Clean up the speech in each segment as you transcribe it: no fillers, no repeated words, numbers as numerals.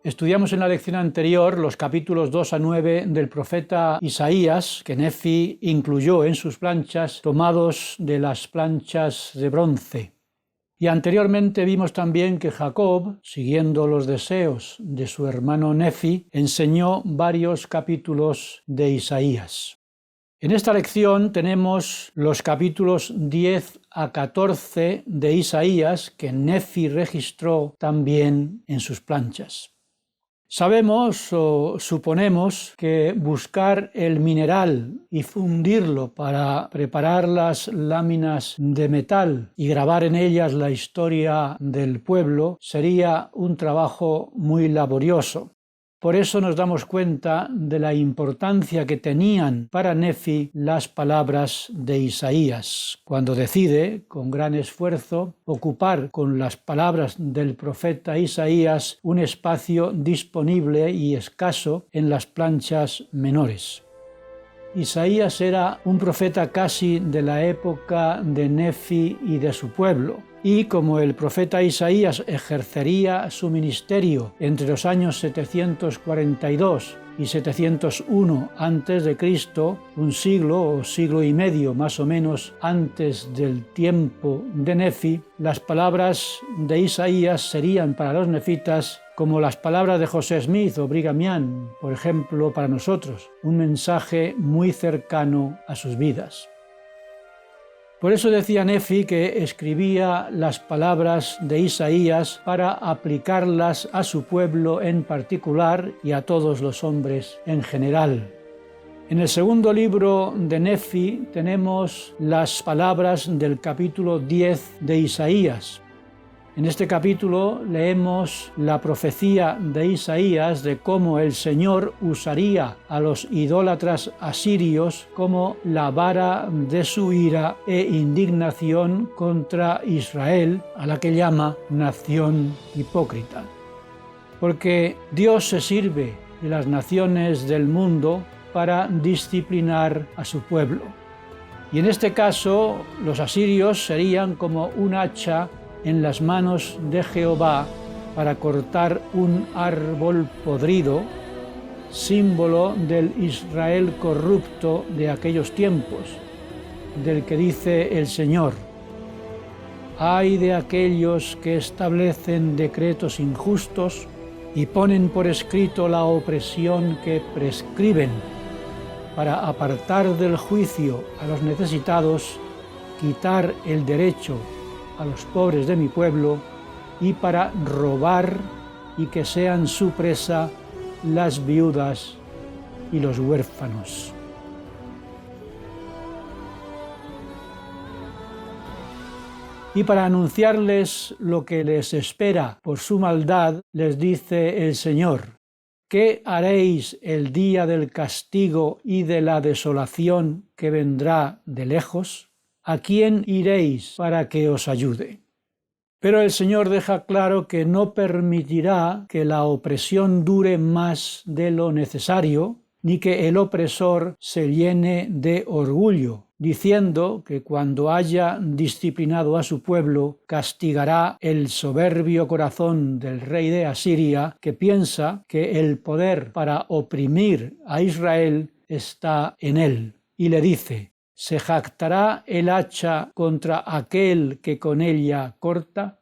Estudiamos en la lección anterior los capítulos 2 a 9 del profeta Isaías, que Nefi incluyó en sus planchas, tomados de las planchas de bronce. Y anteriormente vimos también que Jacob, siguiendo los deseos de su hermano Nefi, enseñó varios capítulos de Isaías. En esta lección tenemos los capítulos 10 a 14 de Isaías que Nefi registró también en sus planchas. Sabemos o suponemos que buscar el mineral y fundirlo para preparar las láminas de metal y grabar en ellas la historia del pueblo sería un trabajo muy laborioso. Por eso nos damos cuenta de la importancia que tenían para Nefi las palabras de Isaías, cuando decide, con gran esfuerzo, ocupar con las palabras del profeta Isaías un espacio disponible y escaso en las planchas menores. Isaías era un profeta casi de la época de Nefi y de su pueblo. Y como el profeta Isaías ejercería su ministerio entre los años 742 y 701 a.C., un siglo o siglo y medio más o menos antes del tiempo de Nefi, las palabras de Isaías serían para los nefitas como las palabras de José Smith o Brigham Young, por ejemplo, para nosotros, un mensaje muy cercano a sus vidas. Por eso decía Nefi que escribía las palabras de Isaías para aplicarlas a su pueblo en particular y a todos los hombres en general. En el segundo libro de Nefi tenemos las palabras del capítulo 10 de Isaías. En este capítulo leemos la profecía de Isaías de cómo el Señor usaría a los idólatras asirios como la vara de su ira e indignación contra Israel, a la que llama nación hipócrita. Porque Dios se sirve de las naciones del mundo para disciplinar a su pueblo. Y en este caso, los asirios serían como un hacha en las manos de Jehová para cortar un árbol podrido, símbolo del Israel corrupto de aquellos tiempos, del que dice el Señor: «Ay de aquellos que establecen decretos injustos y ponen por escrito la opresión que prescriben, para apartar del juicio a los necesitados, quitar el derecho a los pobres de mi pueblo y para robar y que sean su presa las viudas y los huérfanos». Y para anunciarles lo que les espera por su maldad, les dice el Señor: ¿qué haréis el día del castigo y de la desolación que vendrá de lejos? ¿A quién iréis para que os ayude? Pero el Señor deja claro que no permitirá que la opresión dure más de lo necesario, ni que el opresor se llene de orgullo, diciendo que cuando haya disciplinado a su pueblo, castigará el soberbio corazón del rey de Asiria, que piensa que el poder para oprimir a Israel está en él, y le dice: ¿se jactará el hacha contra aquel que con ella corta?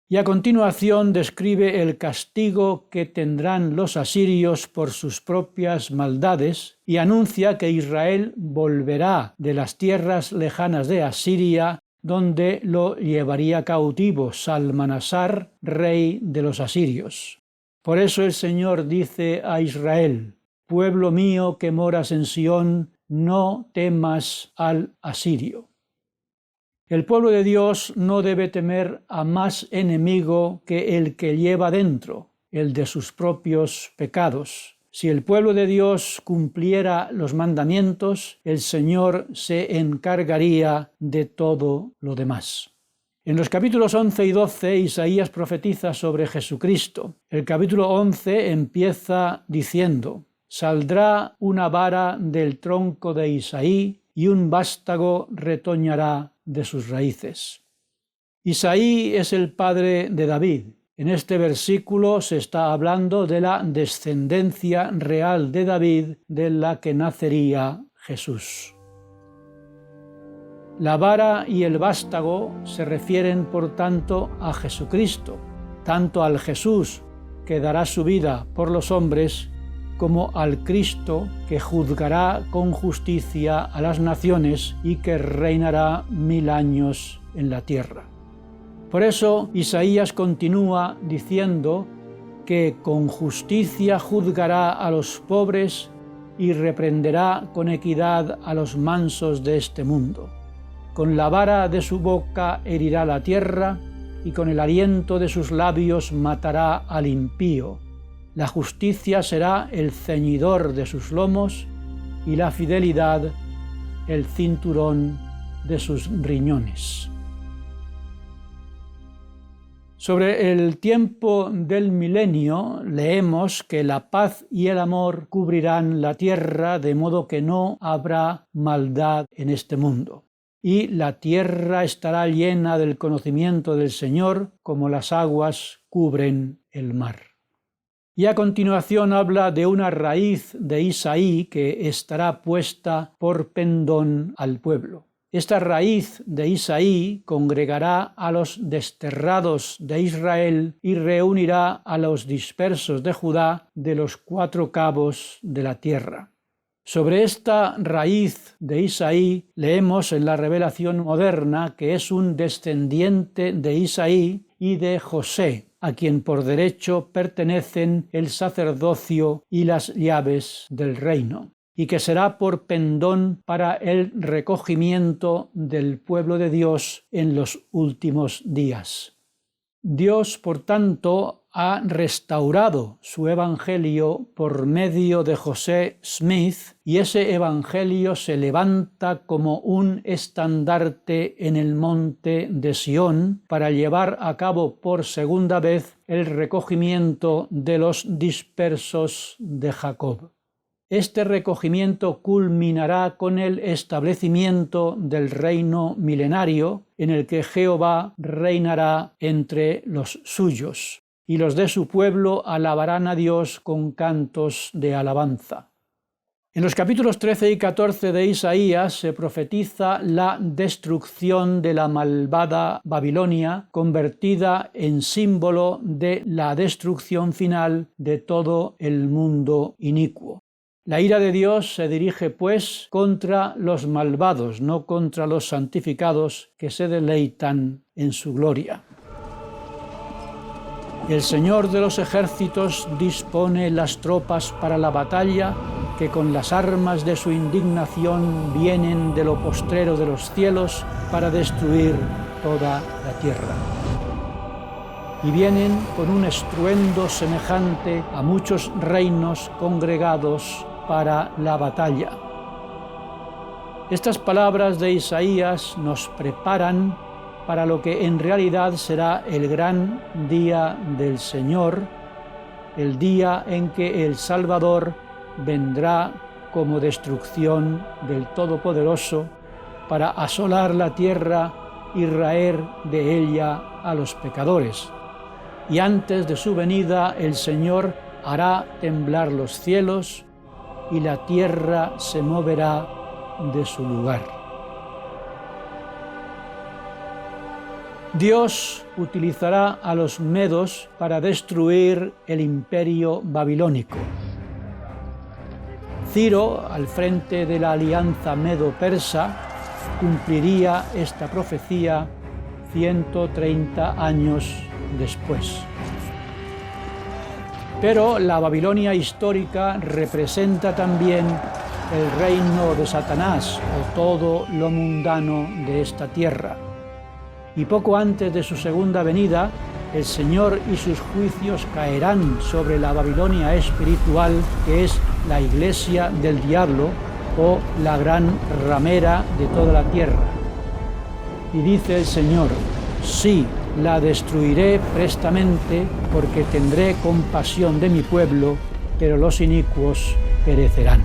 Y a continuación describe el castigo que tendrán los asirios por sus propias maldades y anuncia que Israel volverá de las tierras lejanas de Asiria, donde lo llevaría cautivo Salmanasar, rey de los asirios. Por eso el Señor dice a Israel: «Pueblo mío que moras en Sión, no temas al asirio». El pueblo de Dios no debe temer a más enemigo que el que lleva dentro, el de sus propios pecados. Si el pueblo de Dios cumpliera los mandamientos, el Señor se encargaría de todo lo demás. En los capítulos 11 y 12, Isaías profetiza sobre Jesucristo. El capítulo 11 empieza diciendo: «Saldrá una vara del tronco de Isaí y un vástago retoñará de sus raíces». Isaí es el padre de David En este versículo se está hablando de la descendencia real de David, de la que nacería Jesús. La vara y el vástago se refieren, por tanto, a Jesucristo, tanto al Jesús que dará su vida por los hombres, como al Cristo que juzgará con justicia a las naciones y que reinará 1000 años en la tierra. Por eso Isaías continúa diciendo que con justicia juzgará a los pobres y reprenderá con equidad a los mansos de este mundo. Con la vara de su boca herirá la tierra y con el aliento de sus labios matará al impío. La justicia será el ceñidor de sus lomos y la fidelidad el cinturón de sus riñones. Sobre el tiempo del milenio leemos que la paz y el amor cubrirán la tierra, de modo que no habrá maldad en este mundo. Y la tierra estará llena del conocimiento del Señor, como las aguas cubren el mar. Y a continuación habla de una raíz de Isaí que estará puesta por pendón al pueblo. Esta raíz de Isaí congregará a los desterrados de Israel y reunirá a los dispersos de Judá de los 4 cabos de la tierra. Sobre esta raíz de Isaí leemos en la revelación moderna que es un descendiente de Isaí y de José, a quien por derecho pertenecen el sacerdocio y las llaves del reino, y que será por pendón para el recogimiento del pueblo de Dios en los últimos días. Dios, por tanto, ha restaurado su evangelio por medio de José Smith, y ese evangelio se levanta como un estandarte en el monte de Sión para llevar a cabo por segunda vez el recogimiento de los dispersos de Jacob. Este recogimiento culminará con el establecimiento del reino milenario en el que Jehová reinará entre los suyos, y los de su pueblo alabarán a Dios con cantos de alabanza. En los capítulos 13 y 14 de Isaías se profetiza la destrucción de la malvada Babilonia, convertida en símbolo de la destrucción final de todo el mundo inicuo. La ira de Dios se dirige, pues, contra los malvados, no contra los santificados que se deleitan en su gloria. El Señor de los ejércitos dispone las tropas para la batalla, que con las armas de su indignación vienen de lo postrero de los cielos para destruir toda la tierra. Y vienen con un estruendo semejante a muchos reinos congregados para la batalla. Estas palabras de Isaías nos preparan para lo que en realidad será el gran día del Señor, el día en que el Salvador vendrá como destrucción del Todopoderoso para asolar la tierra y raer de ella a los pecadores. Y antes de su venida el Señor hará temblar los cielos y la tierra se moverá de su lugar. Dios utilizará a los medos para destruir el imperio babilónico. Ciro, al frente de la alianza medo-persa, cumpliría esta profecía 130 años después. Pero la Babilonia histórica representa también el reino de Satanás o todo lo mundano de esta tierra. Y poco antes de su segunda venida, el Señor y sus juicios caerán sobre la Babilonia espiritual, que es la iglesia del diablo o la gran ramera de toda la tierra. Y dice el Señor: sí, la destruiré prestamente, porque tendré compasión de mi pueblo, pero los inicuos perecerán.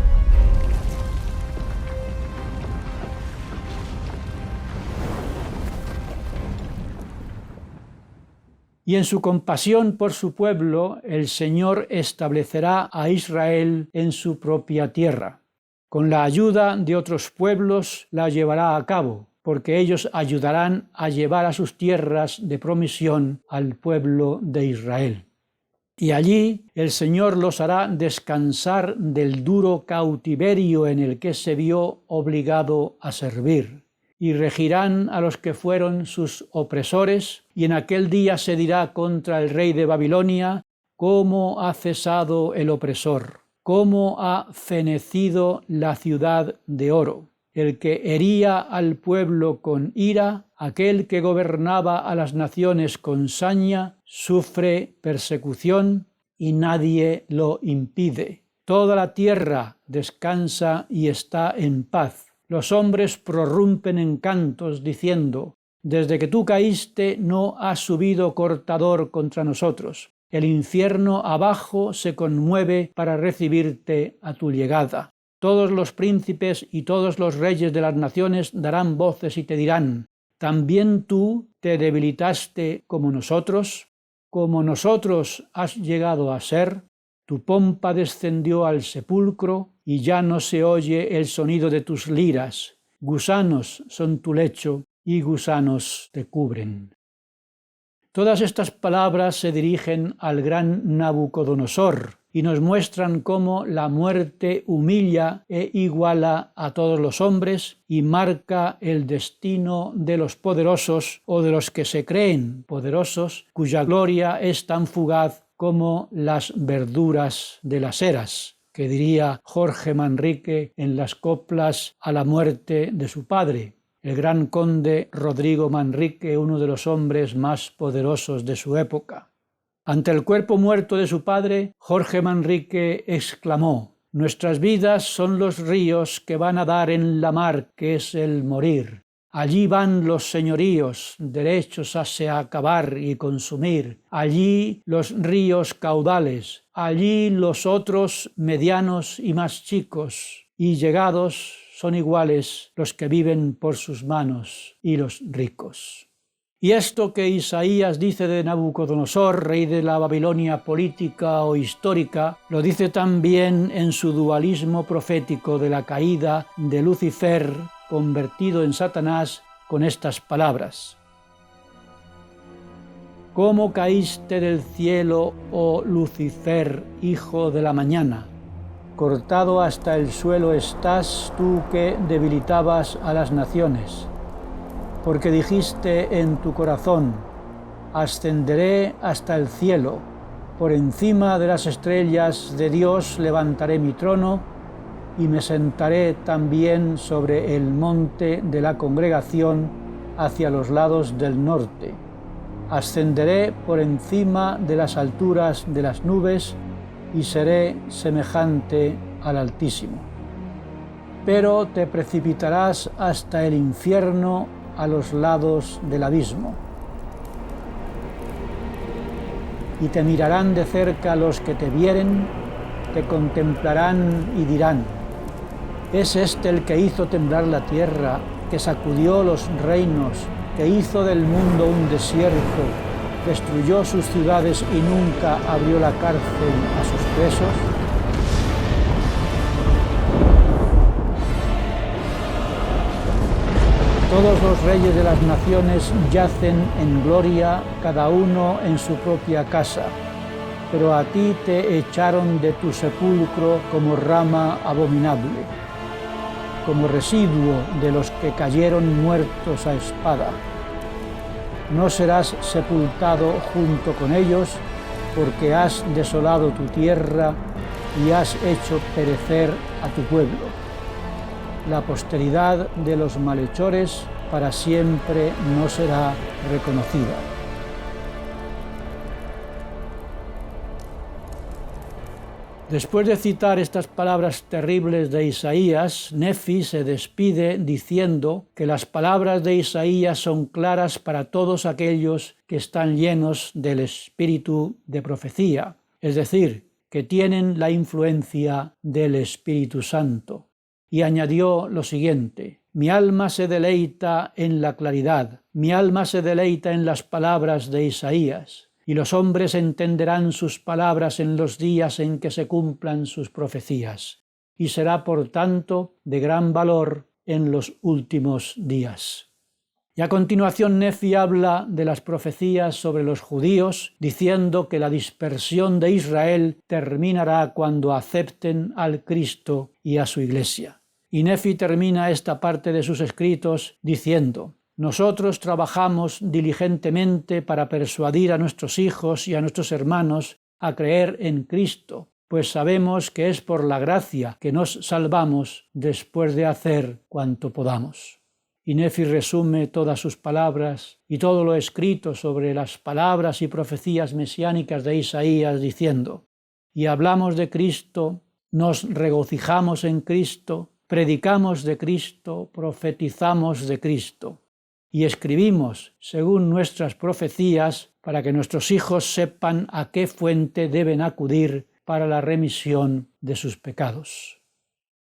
Y en su compasión por su pueblo, el Señor establecerá a Israel en su propia tierra. Con la ayuda de otros pueblos la llevará a cabo, porque ellos ayudarán a llevar a sus tierras de promisión al pueblo de Israel. Y allí el Señor los hará descansar del duro cautiverio en el que se vio obligado a servir, y regirán a los que fueron sus opresores, y en aquel día se dirá contra el rey de Babilonia: ¿cómo ha cesado el opresor? ¿Cómo ha fenecido la ciudad de oro? El que hería al pueblo con ira, aquel que gobernaba a las naciones con saña, sufre persecución y nadie lo impide. Toda la tierra descansa y está en paz. Los hombres prorrumpen en cantos diciendo: desde que tú caíste no ha subido cortador contra nosotros. El infierno abajo se conmueve para recibirte a tu llegada. Todos los príncipes y todos los reyes de las naciones darán voces y te dirán: ¿también tú te debilitaste como nosotros? Como nosotros has llegado a ser. Tu pompa descendió al sepulcro y ya no se oye el sonido de tus liras. Gusanos son tu lecho y gusanos te cubren. Todas estas palabras se dirigen al gran Nabucodonosor y nos muestran cómo la muerte humilla e iguala a todos los hombres y marca el destino de los poderosos o de los que se creen poderosos, cuya gloria es tan fugaz como las verduras de las eras, que diría Jorge Manrique en las coplas a la muerte de su padre. El gran conde Rodrigo Manrique, uno de los hombres más poderosos de su época. Ante el cuerpo muerto de su padre, Jorge Manrique exclamó: nuestras vidas son los ríos que van a dar en la mar, que es el morir. Allí van los señoríos, derechos a acabar y consumir. Allí los ríos caudales, allí los otros medianos y más chicos, y llegados son iguales los que viven por sus manos y los ricos. Y esto que Isaías dice de Nabucodonosor, rey de la Babilonia política o histórica, lo dice también en su dualismo profético de la caída de Lucifer, convertido en Satanás, con estas palabras: ¿cómo caíste del cielo, oh Lucifer, hijo de la mañana? Cortado hasta el suelo estás tú que debilitabas a las naciones, porque dijiste en tu corazón: ascenderé hasta el cielo, por encima de las estrellas de Dios levantaré mi trono, y me sentaré también sobre el monte de la congregación hacia los lados del norte. Ascenderé por encima de las alturas de las nubes, y seré semejante al Altísimo. Pero te precipitarás hasta el infierno, a los lados del abismo. Y te mirarán de cerca los que te vieren, te contemplarán y dirán: ¿es este el que hizo temblar la tierra, que sacudió los reinos, que hizo del mundo un desierto, destruyó sus ciudades y nunca abrió la cárcel a sus presos? Todos los reyes de las naciones yacen en gloria, cada uno en su propia casa, pero a ti te echaron de tu sepulcro como rama abominable, como residuo de los que cayeron muertos a espada. No serás sepultado junto con ellos, porque has desolado tu tierra y has hecho perecer a tu pueblo. La posteridad de los malhechores para siempre no será reconocida. Después de citar estas palabras terribles de Isaías, Nefi se despide diciendo que las palabras de Isaías son claras para todos aquellos que están llenos del espíritu de profecía, es decir, que tienen la influencia del Espíritu Santo. Y añadió lo siguiente: mi alma se deleita en la claridad, mi alma se deleita en las palabras de Isaías. y los hombres entenderán sus palabras en los días en que se cumplan sus profecías, y será por tanto de gran valor en los últimos días. Y a continuación Nefi habla de las profecías sobre los judíos, diciendo que la dispersión de Israel terminará cuando acepten al Cristo y a su Iglesia. Y Nefi termina esta parte de sus escritos diciendo: nosotros trabajamos diligentemente para persuadir a nuestros hijos y a nuestros hermanos a creer en Cristo, pues sabemos que es por la gracia que nos salvamos después de hacer cuanto podamos. Y Nefi resume todas sus palabras y todo lo escrito sobre las palabras y profecías mesiánicas de Isaías diciendo: y hablamos de Cristo, nos regocijamos en Cristo, predicamos de Cristo, profetizamos de Cristo, y escribimos según nuestras profecías para que nuestros hijos sepan a qué fuente deben acudir para la remisión de sus pecados.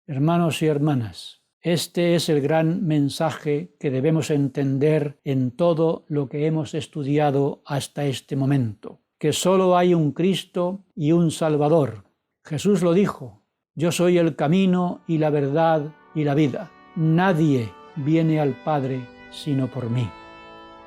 Hermanos y hermanas, este es el gran mensaje que debemos entender en todo lo que hemos estudiado hasta este momento, que solo hay un Cristo y un Salvador. Jesús lo dijo: yo soy el camino y la verdad y la vida. Nadie viene al Padre sino por mí.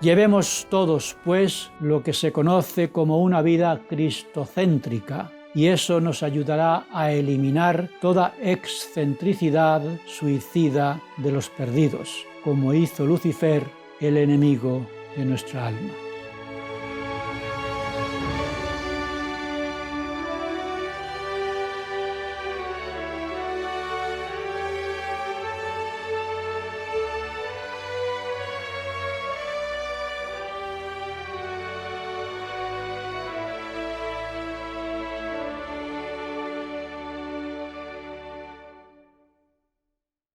Llevemos todos, pues, lo que se conoce como una vida cristocéntrica, y eso nos ayudará a eliminar toda excentricidad suicida de los perdidos, como hizo Lucifer, el enemigo de nuestra alma.